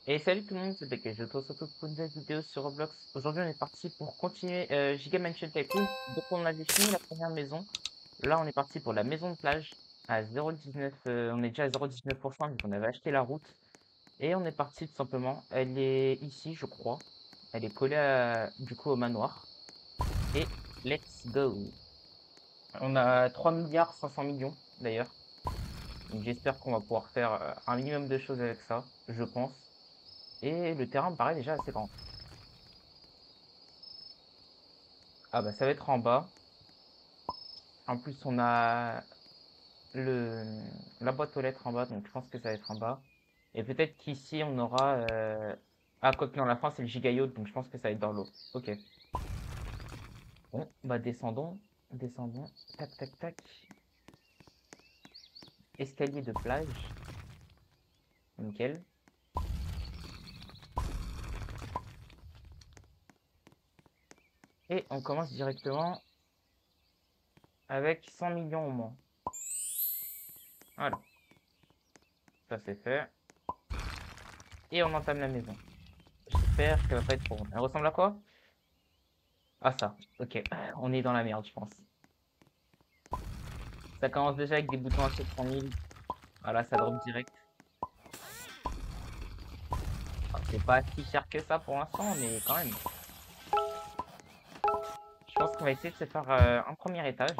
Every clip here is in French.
Et salut tout le monde, c'est Beck, je te retrouve pour une nouvelle vidéo sur Roblox. Aujourd'hui on est parti pour continuer Giga Mansion Tycoon. Donc on avait fini la première maison. Là on est parti pour la maison de plage à 0,19. On est déjà à 0,19% vu qu'on avait acheté la route. Et on est parti tout simplement. Elle est ici je crois. Elle est collée du coup au manoir. Et let's go. On a 3 milliards 500 millions d'ailleurs. Donc j'espère qu'on va pouvoir faire un minimum de choses avec ça, je pense. Et le terrain me paraît déjà assez grand. Ah bah ça va être en bas. En plus on a le la boîte aux lettres en bas, donc je pense que ça va être en bas. Et peut-être qu'ici on aura ah quoique non, la fin c'est le giga yacht, donc je pense que ça va être dans l'eau. Ok. Bon, bah descendons, descendons. Tac tac tac. Escalier de plage. Nickel. Et on commence directement avec 100 millions au moins. Voilà, ça c'est fait. Et on entame la maison. J'espère qu'elle va pas être trop grande. Elle ressemble à quoi? Ah ça, ok. On est dans la merde, je pense. Ça commence déjà avec des boutons à 700 000. Voilà, ça drop direct. Ah, c'est pas si cher que ça pour l'instant, mais quand même. Je pense qu'on va essayer de se faire un premier étage.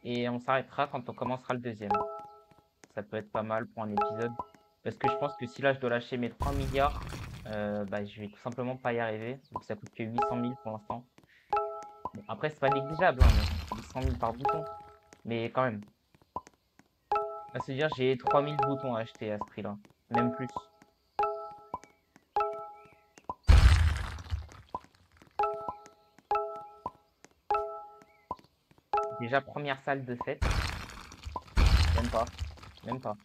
Et on s'arrêtera quand on commencera le deuxième. Ça peut être pas mal pour un épisode. Parce que je pense que si là je dois lâcher mes 3 milliards, bah, je vais tout simplement pas y arriver. Donc ça coûte que 800 000 pour l'instant. Bon, après, c'est pas négligeable, hein, 800 000 par bouton. Mais quand même. À se dire, j'ai 3000 boutons à acheter à ce prix-là. Même plus. Déjà, première salle de fête. Même pas. Même pas.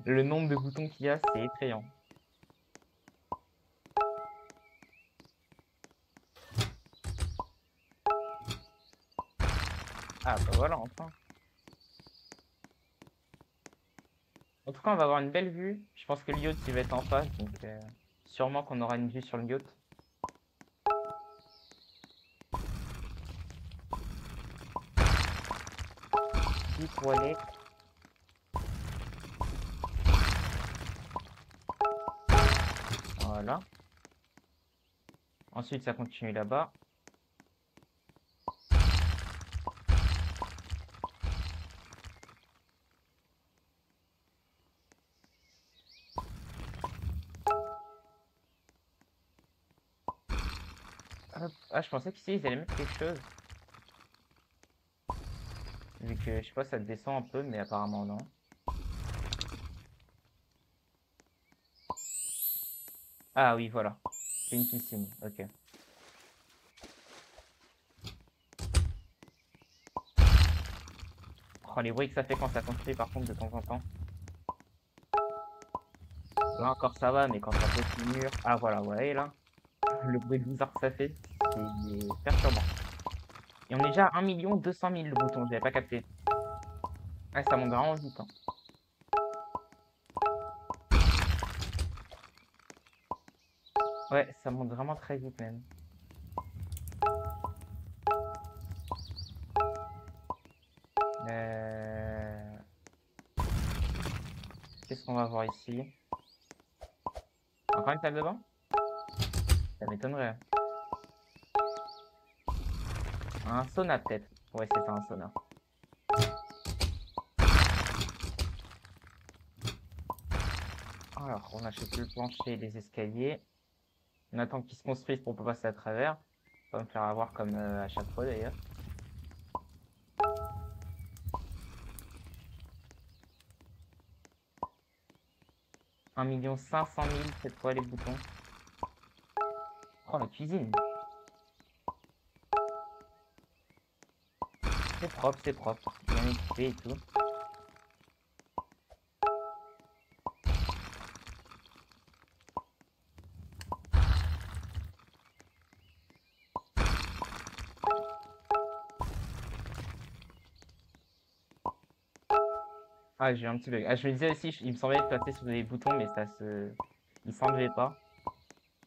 Le nombre de boutons qu'il y a, c'est effrayant. Ah bah voilà, enfin. En tout cas, on va avoir une belle vue. Je pense que le yacht, il va être en face, donc sûrement qu'on aura une vue sur le yacht. 10 toilettes. Voilà. Ensuite, ça continue là-bas. Hop. Ah, je pensais qu'ici, ils allaient mettre quelque chose. Vu que, je sais pas, ça descend un peu, mais apparemment non. Ah oui, voilà. C'est une piscine, ok. Oh, les bruits que ça fait quand ça construit, par contre, de temps en temps. Là encore, ça va, mais quand ça pose le mur... Ah voilà, ouais, là. Le bruit bizarre que ça fait, c'est perturbant. Et on est déjà à 1 200 000 de boutons, j'avais pas capté. Ah, ça monte vraiment vite, hein. Ouais, ça monte vraiment très vite même. Euh, Qu'est-ce qu'on va voir ici? Encore une salle de bain? Ça m'étonnerait. Un sauna peut-être. Ouais, c'est ça, un sauna. Alors, on achète le plancher et les escaliers. On attend qu'ils se construisent pour passer à travers. Pas me faire avoir comme à chaque fois d'ailleurs. 1 500 000 cette fois les boutons. Oh, la cuisine. C'est propre, c'est propre. Bien équipé et tout. Ah, j'ai eu un petit bug. Ah, je me disais aussi, il me semblait être placé sur des boutons, mais ça se... Il s'enlevait pas.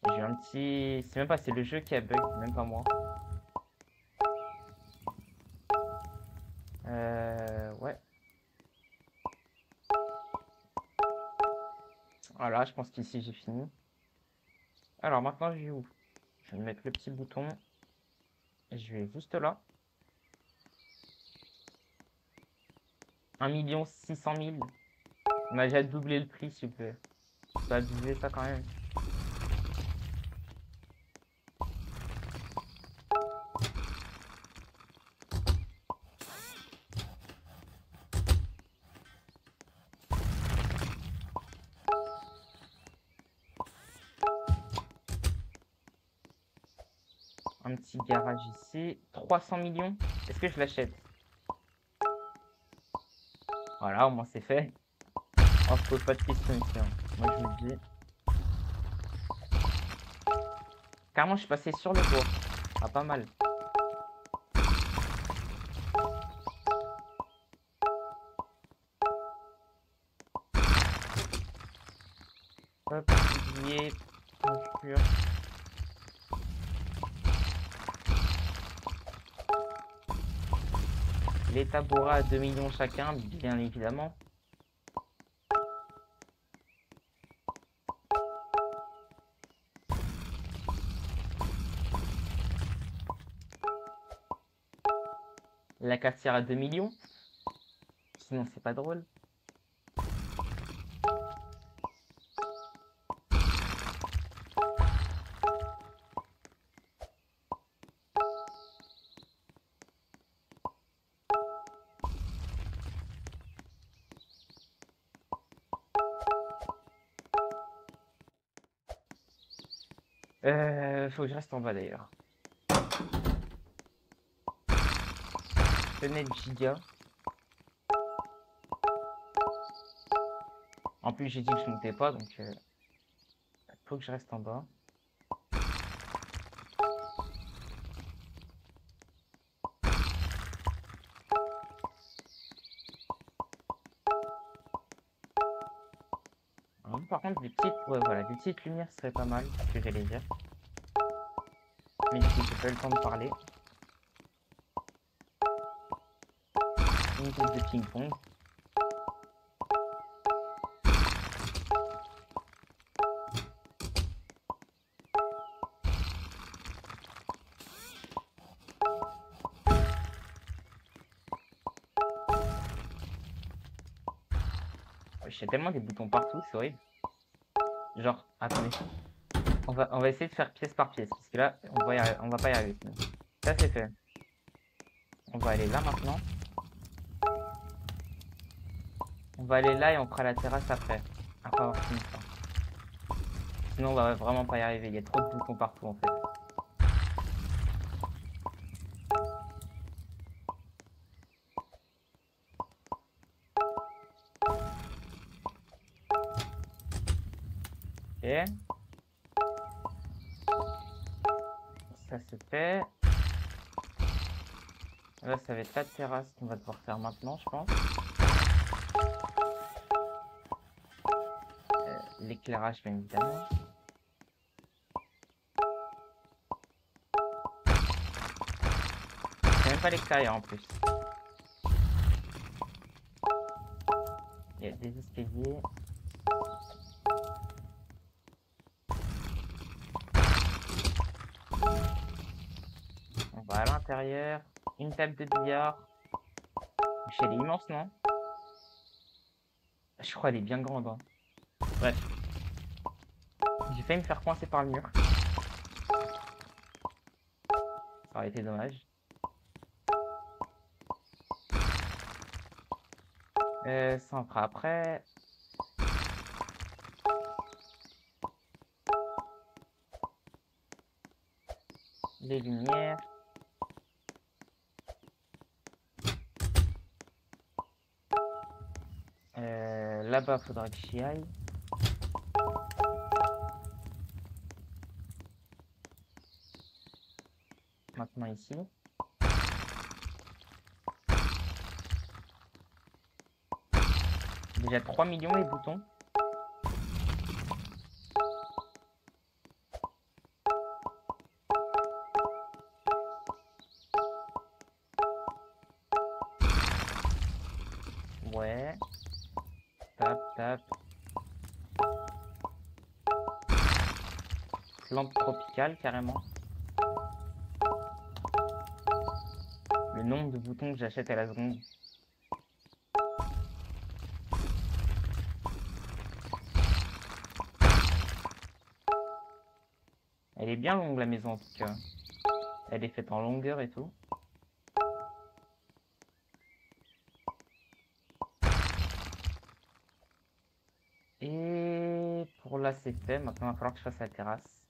J'ai eu un petit... C'est même pas, c'est le jeu qui a bug, même pas moi. Ouais. Voilà, je pense qu'ici j'ai fini. Alors maintenant, je vais où? Je vais mettre le petit bouton. Je vais juste là. 1 600 000. On a déjà doublé le prix, s'il vous plaît. Je peux abuser ça quand même. Un petit garage ici. 300 millions. Est-ce que je l'achète? Voilà, au moins c'est fait. On se pose pas de questions ici, hein. Moi je vous le dis. Carrément, je suis passé sur le toit. Ah, pas mal. Hop, oublier. Les tabourats à 2 millions chacun, bien évidemment. La cafetière à 2 millions. Sinon, c'est pas drôle. Faut que je reste en bas d'ailleurs. Fenêtre giga. En plus, j'ai dit que je montais pas, donc faut que je reste en bas. Alors, par contre, des petites, ouais, voilà, des petites lumières seraient pas mal, ce que j'allais dire. Mais du coup, j'ai pas eu le temps de parler. Une boule de ping-pong. J'ai tellement des boutons partout, c'est horrible. Genre, attendez. On va essayer de faire pièce par pièce, parce que là, on va pas y arriver. Sinon. Ça, c'est fait. On va aller là maintenant. On va aller là et on fera la terrasse après. Après avoir fini ça. Sinon, on va vraiment pas y arriver. Il y a trop de boutons partout, en fait. Ok. Ça se fait. Là, ça va être la terrasse qu'on va devoir faire maintenant, je pense. L'éclairage, bien évidemment. C'est même pas l'extérieur en plus. Il y a des escaliers. On va à l'intérieur. Une table de billard. Elle est immense, non? Je crois qu'elle est bien grande. Hein. Bref. J'ai failli me faire coincer par le mur. Ça aurait été dommage. Ça on fera après. Les lumières. Là-bas, faudra que j'y aille. Maintenant ici. Déjà 3 millions les boutons. Ouais. Tap, tap. Plante tropicale, carrément. Le nombre de boutons que j'achète à la seconde. Elle est bien longue, la maison, en tout cas. Elle est faite en longueur et tout. Et pour là, c'est fait. Maintenant, il va falloir que je fasse la terrasse.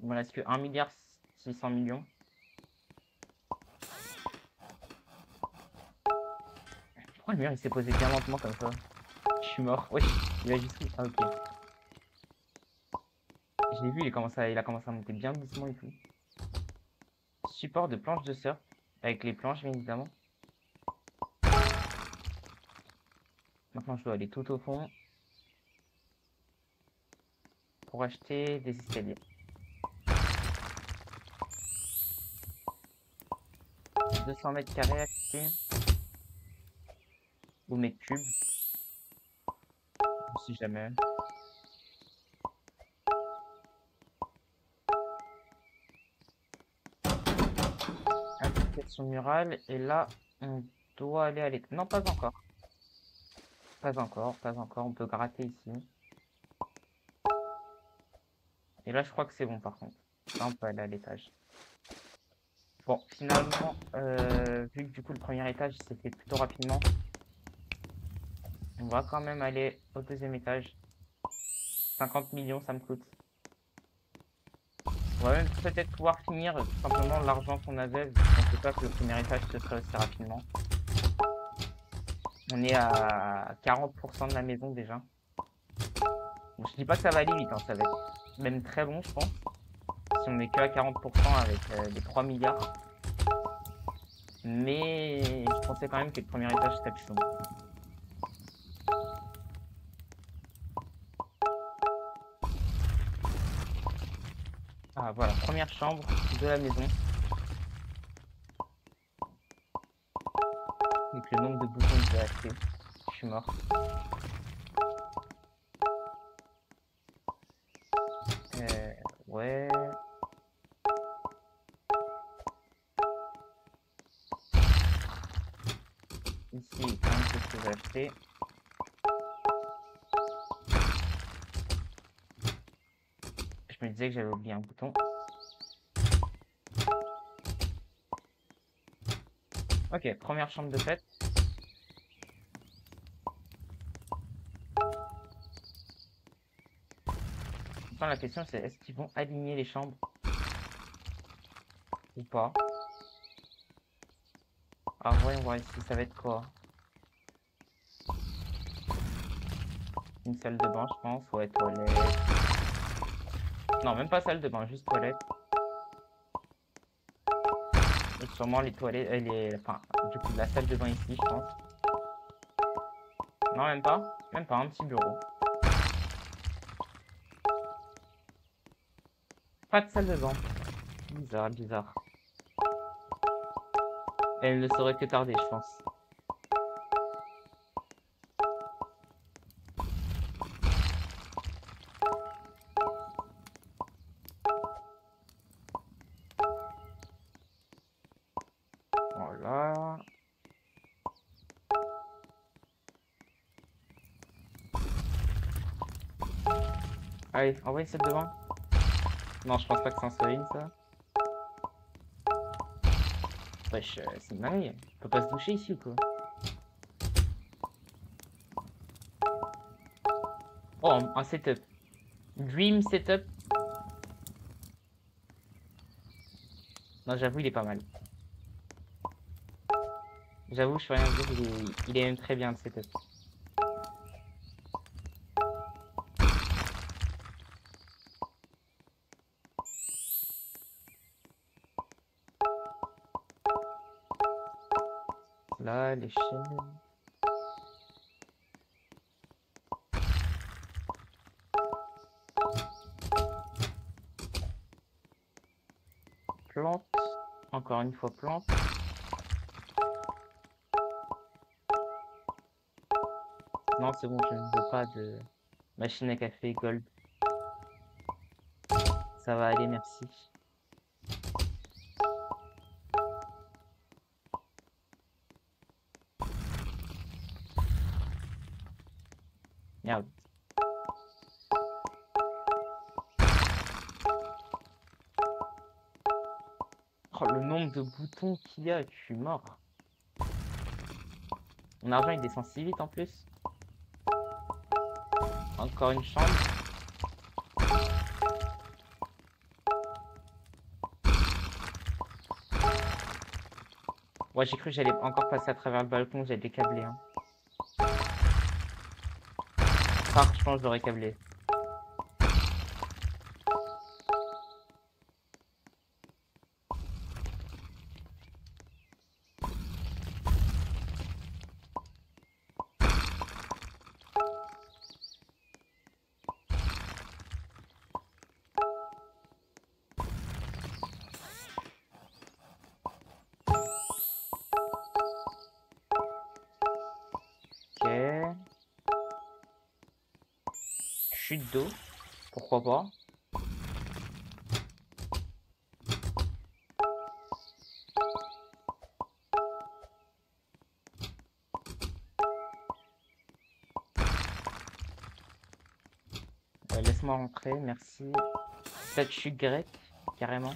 Il me reste que 1,6 milliard. Pourquoi le mur il s'est posé bien lentement comme ça? Je suis mort. Wesh, il va jusqu'où? Ah, ok. Je l'ai vu, il a commencé à monter bien doucement et tout. Support de planche de surf. Avec les planches, bien évidemment. Maintenant, je dois aller tout au fond. Pour acheter des escaliers. 200 mètres carrés à acheter. Ou mètres cubes. Si jamais. Application murale. Et là, on doit aller à l'étage. Non, pas encore. Pas encore, pas encore. On peut gratter ici. Et là, je crois que c'est bon par contre. Là, on peut aller à l'étage. Bon, finalement, vu que du coup le premier étage s'est fait plutôt rapidement, on va quand même aller au deuxième étage. 50 millions, ça me coûte. On va même peut-être pouvoir finir tout simplement l'argent qu'on avait, vu qu'on ne sait pas que le premier étage se ferait aussi rapidement. On est à 40% de la maison déjà. Bon, je dis pas que ça va aller vite, hein, ça va être même très bon, je pense. Si on n'est que à 40% avec les 3 milliards. Mais je pensais quand même que le premier étage serait plus long. Ah voilà, première chambre de la maison. Avec le nombre de boutons que j'ai acheté. Je suis mort. Ouais. Ici, quand même, qu'est-ce que j'ai acheté? Je me disais que j'avais oublié un bouton. Ok, première chambre de fête. Maintenant, la question c'est est-ce qu'ils vont aligner les chambres ou pas? Alors, voyons voir ici, ça va être quoi? Une salle de bain, je pense. Ouais, toilette. Non, même pas salle de bain, juste toilette. Et sûrement les toilettes, enfin, du coup, la salle de bain ici, je pense. Non, même pas. Même pas, un petit bureau. Pas de salle de bain. Bizarre, bizarre. Elle ne saurait que tarder, je pense. Voilà. Allez, envoie une salle de bain. Non, je pense pas que ça en soit une, ça. Wesh, c'est une dinguerie. On peut pas se doucher ici ou quoi? Oh, un setup. Dream setup. Non, j'avoue, il est pas mal. J'avoue, je peux rien dire, il est même très bien le setup. Là, l'échelle. plante. Encore une fois plante. Non, c'est bon, je ne veux pas de machine à café gold. Ça va aller, merci. Merde. Oh, le nombre de boutons qu'il y a, je suis mort. Mon argent il descend si vite en plus. Encore une chambre. Ouais, j'ai cru que j'allais encore passer à travers le balcon, j'ai décablé. Hein. Franchement, je l'aurais câblé. Ok. Chute d'eau. Pourquoi pas. Laisse-moi rentrer, merci. Statue grecque, carrément.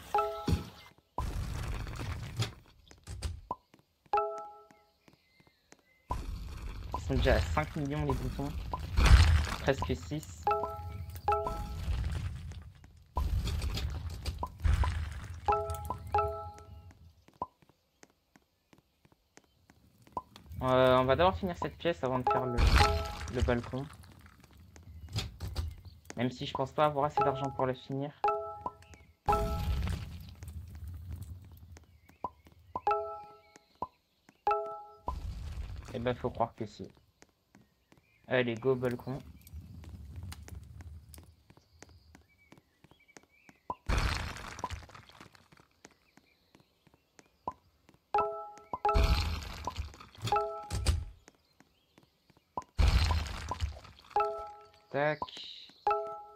Ils sont déjà à 5 millions les boutons. Presque 6. On va d'abord finir cette pièce avant de faire le balcon. Même si je pense pas avoir assez d'argent pour le finir. Et ben faut croire que si. Allez, go balcon. Tac.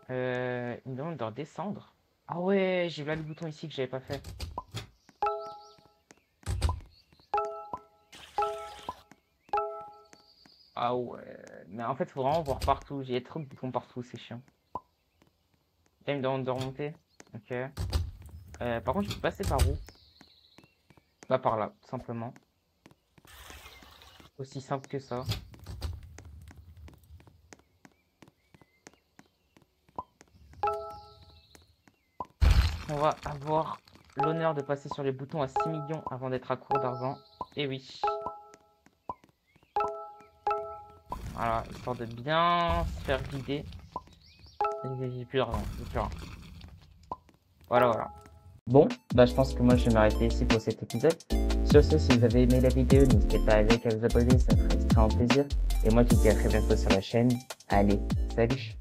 Il me demande de redescendre. Ah ouais, j'ai là le bouton ici que j'avais pas fait. Ah ouais, mais en fait faut vraiment voir partout. J'ai trop de boutons partout, c'est chiant. Là il me demande de remonter. Ok. Par contre je peux passer par où? Bah par là, tout simplement. Aussi simple que ça. On va avoir l'honneur de passer sur les boutons à 6 millions avant d'être à court d'argent. Et oui. Voilà, histoire de bien se faire guider. J'ai plus d'argent, j'ai plus rien. Voilà. Bon, bah je pense que moi je vais m'arrêter ici pour cet épisode. Sur ce, si vous avez aimé la vidéo, n'hésitez pas à liker, à vous abonner, ça me ferait extrêmement plaisir. Et moi je vous dis à très bientôt sur la chaîne. Allez, salut!